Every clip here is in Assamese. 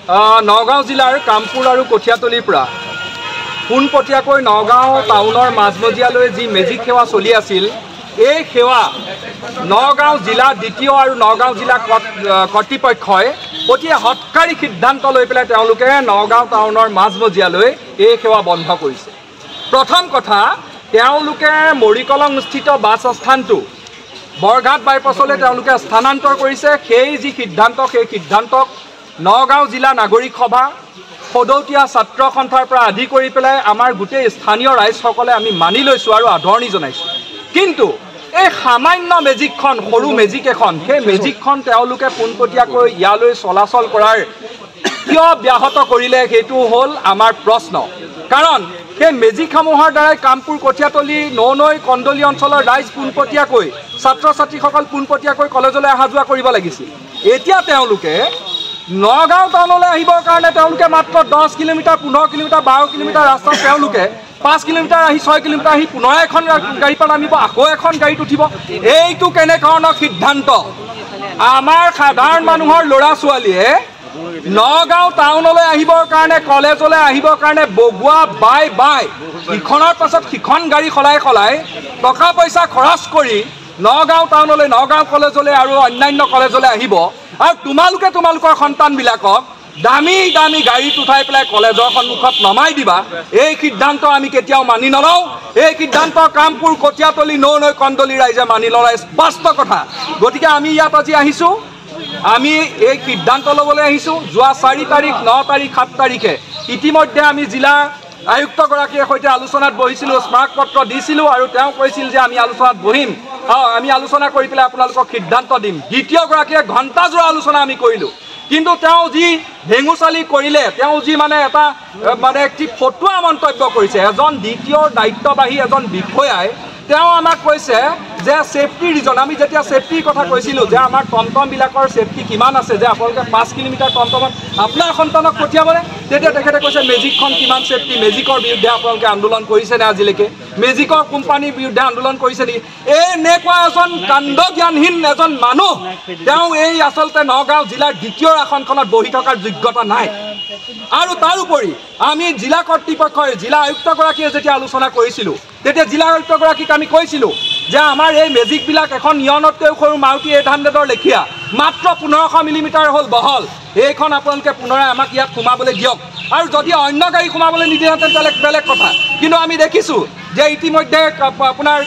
নগাঁও জিলাৰ কামপুৰ আৰু কঠীয়াতলিৰ পৰা পোনপটীয়াকৈ নগাঁও টাউনৰ মাজমজিয়ালৈ যি মেজিক সেৱা চলি আছিল, এই সেৱা নগাঁও জিলা দ্বিতীয় আৰু নগাঁও জিলা কৰ্তৃপক্ষই অতি হৎকাৰী সিদ্ধান্ত লৈ পেলাই তেওঁলোকে নগাঁও টাউনৰ মাজমজিয়ালৈ এই সেৱা বন্ধ কৰিছে। প্ৰথম কথা, তেওঁলোকে মৰিকলংস্থিত বাছ স্থানটো বৰঘাট বাইপাছলৈ তেওঁলোকে স্থানান্তৰ কৰিছে। সেই যি সিদ্ধান্ত, সেই সিদ্ধান্তক নগাঁও জিলা নাগৰিক সভা, সদৌতীয়া ছাত্ৰ সন্থাৰ পৰা আদি কৰি পেলাই আমাৰ গোটেই স্থানীয় ৰাইজসকলে আমি মানি লৈছোঁ আৰু আদৰণি জনাইছোঁ। কিন্তু এই সামান্য মেজিকখন, সৰু মেজিক এখন, সেই মেজিকখন তেওঁলোকে পোনপটীয়াকৈ ইয়ালৈ চলাচল কৰাৰ কিয় ব্যাহত কৰিলে, সেইটো হ'ল আমাৰ প্ৰশ্ন। কাৰণ সেই মেজিকসমূহৰ দ্বাৰাই কামপুৰ কঠীয়াতলি ননৈ কন্দলি অঞ্চলৰ ৰাইজ পোনপটীয়াকৈ ছাত্ৰ ছাত্ৰীসকল পোনপটীয়াকৈ কলেজলৈ অহা যোৱা কৰিব লাগিছিল। এতিয়া তেওঁলোকে নগাঁও টাউনলৈ আহিবৰ কাৰণে তেওঁলোকে মাত্ৰ 10 কিলোমিটাৰ, 15 কিলোমিটাৰ, 12 কিলোমিটাৰ ৰাস্তাত তেওঁলোকে 5 কিলোমিটাৰ আহি 6 কিলোমিটাৰ আহি পুনৰ এখন গাড়ী পৰা নামিব, আকৌ এখন গাড়ীত উঠিব। এইটো কেনেধৰণৰ সিদ্ধান্ত? আমাৰ সাধাৰণ মানুহৰ ল'ৰা ছোৱালীয়ে নগাঁও টাউনলৈ আহিবৰ কাৰণে, কলেজলৈ আহিবৰ কাৰণে বগোৱা বাই ইখনৰ পাছত সিখন গাড়ী সলাই টকা পইচা খৰচ কৰি নগাঁও টাউনলৈ, নগাঁও কলেজলৈ আৰু অন্যান্য কলেজলৈ আহিব। আৰু তোমালোকৰ সন্তানবিলাকক দামী দামী গাড়ীত উঠাই পেলাই কলেজৰ সন্মুখত নমাই দিবা, এই সিদ্ধান্ত আমি কেতিয়াও মানি নলওঁ। এই সিদ্ধান্ত কামপুৰ কঠীয়াতলি ননৈ কন্দলি ৰাইজে মানি লয়, স্পষ্ট কথা। গতিকে আমি ইয়াত আজি আহিছোঁ, আমি এই সিদ্ধান্ত ল'বলৈ আহিছোঁ। যোৱা 4 তাৰিখ, 9 তাৰিখ, 7 তাৰিখে ইতিমধ্যে আমি জিলা আয়ুক্তগৰাকীৰ সৈতে আলোচনাত বহিছিলোঁ, স্মাৰক পত্ৰ দিছিলোঁ আৰু তেওঁ কৈছিল যে আমি আলোচনাত বহিম, আমি আলোচনা কৰি পেলাই আপোনালোকক সিদ্ধান্ত দিম। দ্বিতীয়গৰাকীয়ে ঘণ্টাজোৰা আলোচনা আমি কৰিলোঁ, কিন্তু তেওঁ যি ভেঙুচালি কৰিলে, তেওঁ যি এটা কি ফটুৱা মন্তব্য কৰিছে, এজন দ্বিতীয় দায়িত্ববাহী এজন বিষয়াই তেওঁ আমাক কৈছে যে সেফটি ৰিজন, আমি যেতিয়া সেফটিৰ কথা কৈছিলোঁ যে আমাৰ টমটমবিলাকৰ সেফটি কিমান আছে, যে আপোনালোকে 5 কিলোমিটাৰ টমটমত আপোনাৰ সন্তানক পঠিয়াবনে, তেতিয়া তেখেতে কৈছে মেজিকখন কিমান সেফটি, মেজিকৰ বিৰুদ্ধে আপোনালোকে আন্দোলন কৰিছেনে আজিলৈকে, মেজিকৰ কোম্পানীৰ বিৰুদ্ধে আন্দোলন কৰিছে নেকি? এনেকুৱা এজন কাণ্ড জ্ঞানহীন এজন মানুহ, তেওঁ এই আচলতে নগাঁও জিলাৰ দ্বিতীয় আসনখনত বহি থকাৰ যোগ্যতা নাই। আৰু তাৰোপৰি আমি জিলা কৰ্তৃপক্ষৰ, জিলা আয়ুক্তগৰাকীয়ে যেতিয়া আলোচনা কৰিছিলোঁ, তেতিয়া জিলা আয়ুক্তগৰাকীক আমি কৈছিলোঁ যে আমাৰ এই মেজিকবিলাক এখন নিয়নতকৈও সৰু মাৰুতি 800ৰ লেখীয়া, মাত্ৰ 1500 মিলিমিটাৰ হ'ল বহল, এইখন আপোনালোকে পুনৰাই আমাক ইয়াত সোমাবলৈ দিয়ক। আৰু যদি অন্য গাড়ী সোমাবলৈ নিদিয়েহেঁতেন বেলেগ কথা। কিন্তু আমি দেখিছোঁ যে ইতিমধ্যে আপোনাৰ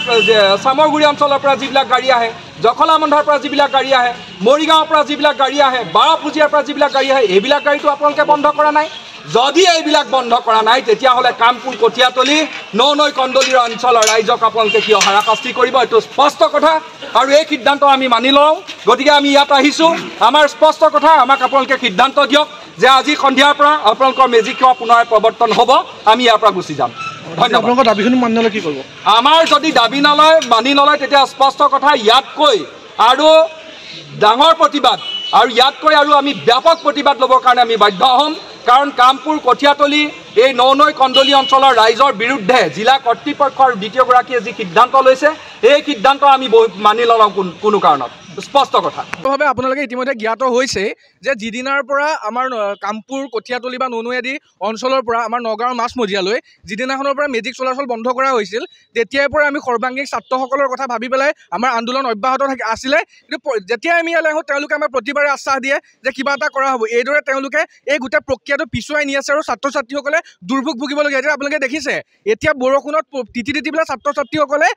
চামৰগুৰি অঞ্চলৰ পৰা যিবিলাক গাড়ী আহে, জখলাবন্ধাৰ পৰা যিবিলাক গাড়ী আহে, মৰিগাঁৱৰ পৰা যিবিলাক গাড়ী আহে, বাৰপুজীয়াৰ পৰা যিবিলাক গাড়ী আহে, এইবিলাক গাড়ীটো আপোনালোকে বন্ধ কৰা নাই। যদি এইবিলাক বন্ধ কৰা নাই, তেতিয়াহ'লে কামপুৰ কঠীয়াতলি ননৈ কন্দলিৰ অঞ্চলৰ ৰাইজক আপোনালোকে কিয় হাৰাশাস্তি কৰিব, এইটো স্পষ্ট কথা। আৰু এই সিদ্ধান্ত আমি মানি লওঁ। গতিকে আমি ইয়াত আহিছোঁ, আমাৰ স্পষ্ট কথা, আমাক আপোনালোকে সিদ্ধান্ত দিয়ক যে আজি সন্ধিয়াৰ পৰা আপোনালোকৰ মেজিক সেৱা পুনৰ প্ৰৱৰ্তন হ'ব, আমি ইয়াৰ পৰা গুচি যাম। আপোনালোকৰ দাবীখিনি মানি নলয় কি কৰিব? আমাৰ যদি দাবী মানি নলয়, তেতিয়া স্পষ্ট কথা, ইয়াতকৈ আৰু ডাঙৰ প্ৰতিবাদ আৰু ইয়াতকৈ আৰু আমি ব্যাপক প্ৰতিবাদ ল'বৰ কাৰণে আমি বাধ্য হ'ম। কাৰণ কামপুৰ কঠীয়াতলি এই ননৈ কন্দলি অঞ্চলৰ ৰাইজৰ বিৰুদ্ধে জিলা কৰ্তৃপক্ষৰ দ্বিতীয়গৰাকীয়ে যি সিদ্ধান্ত লৈছে, এই সিদ্ধান্ত আমি মানি নলওঁ কোনো কাৰণত, স্পষ্ট কথা। আপোনালোকে ইতিমধ্যে জ্ঞাত হৈছে যে যিদিনাৰ পৰা আমাৰ কামপুৰ কঠীয়াতলি বা ননৈ আদি অঞ্চলৰ পৰা আমাৰ নগাঁৱৰ মাজমজিয়ালৈ যিদিনাখনৰ পৰা মেজিক চলাচল বন্ধ কৰা হৈছিল, তেতিয়াৰ পৰা আমি সৰ্বাংগীন ছাত্ৰসকলৰ কথা ভাবি পেলাই আমাৰ আন্দোলন অব্যাহত আছিলে। কিন্তু যেতিয়াই আমি ইয়ালৈ আহোঁ, তেওঁলোকে আমাৰ প্ৰতিবাৰে আশ্বাস দিয়ে যে কিবা এটা কৰা হ'ব। এইদৰে তেওঁলোকে এই গোটেই প্ৰক্ৰিয়াটো পিছুৱাই নি আছে আৰু ছাত্ৰ ছাত্ৰীসকলে দুৰ্ভোগ ভুগিবলগীয়া। এতিয়া আপোনালোকে দেখিছে, এতিয়া বৰষুণত তিতি পেলাই ছাত্ৰ ছাত্ৰীসকলে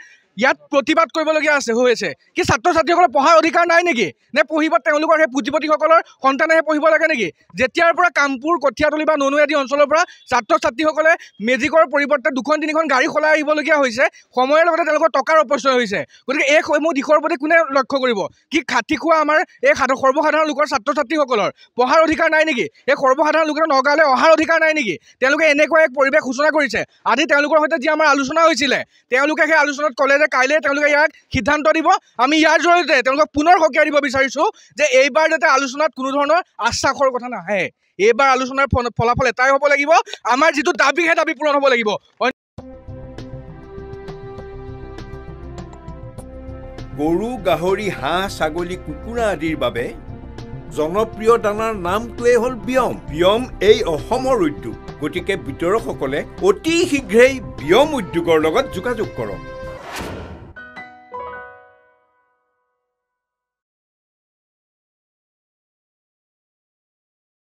ইয়াত প্ৰতিবাদ কৰিবলগীয়া হৈছে। কি ছাত্ৰ ছাত্ৰীসকলৰ পঢ়াৰ অধিকাৰ নাই নেকি? নে পঢ়িব তেওঁলোকৰ সেই পুঁজিপতিসকলৰ সন্তানেহে পঢ়িব লাগে নেকি? যেতিয়াৰ পৰা কামপুৰ কঠীয়াতলি বা ননৈ আদি অঞ্চলৰ পৰা ছাত্ৰ ছাত্ৰীসকলে মেজিকৰ পৰিৱৰ্তে 2-3খন গাড়ী সলাই আহিবলগীয়া হৈছে, সময়ৰ লগতে তেওঁলোকৰ টকাৰ অপচয় হৈছে। গতিকে এই সমূহ দিশৰ প্ৰতি কোনে লক্ষ্য কৰিব? কি খাটি খোৱা আমাৰ এই সৰ্বসাধাৰণ লোকৰ ছাত্ৰ ছাত্ৰীসকলৰ পঢ়াৰ অধিকাৰ নাই নেকি? এই সৰ্বসাধাৰণ লোকৰ নগাঁৱলৈ অহাৰ অধিকাৰ নাই নেকি? তেওঁলোকে এনেকুৱা এক পৰিৱেশ সূচনা কৰিছে। আজি তেওঁলোকৰ সৈতে যি আমাৰ আলোচনা হৈছিলে, তেওঁলোকে সেই আলোচনাত ক'লে যে কাইলৈ তেওঁলোকে ইয়াক সিদ্ধান্ত দিব। আমি ইয়াৰ জৰিয়তে তেওঁলোকক পুনৰ সকীয়াই দিব বিচাৰিছোঁ যে এইবাৰ যাতে আলোচনাত কোনো ধৰণৰ আশ্বাসৰ কথা নাহে। এইবাৰ আলোচনাৰ ফলাফল এটাই হ'ব লাগিব, আমাৰ যিটো দাবী সেই দাবী পূৰণ হ'ব লাগিব। গৰু, গাহৰি, হাঁহ, ছাগলী, কুকুৰা আদিৰ বাবে জনপ্ৰিয় দানাৰ নামটোৱেই হ'ল বিয়ম। বিয়ম এই অসমৰ উদ্যোগ, গতিকে বিতৰকসকলে অতি শীঘ্ৰেই বিয়ম উদ্যোগৰ লগত যোগাযোগ কৰক।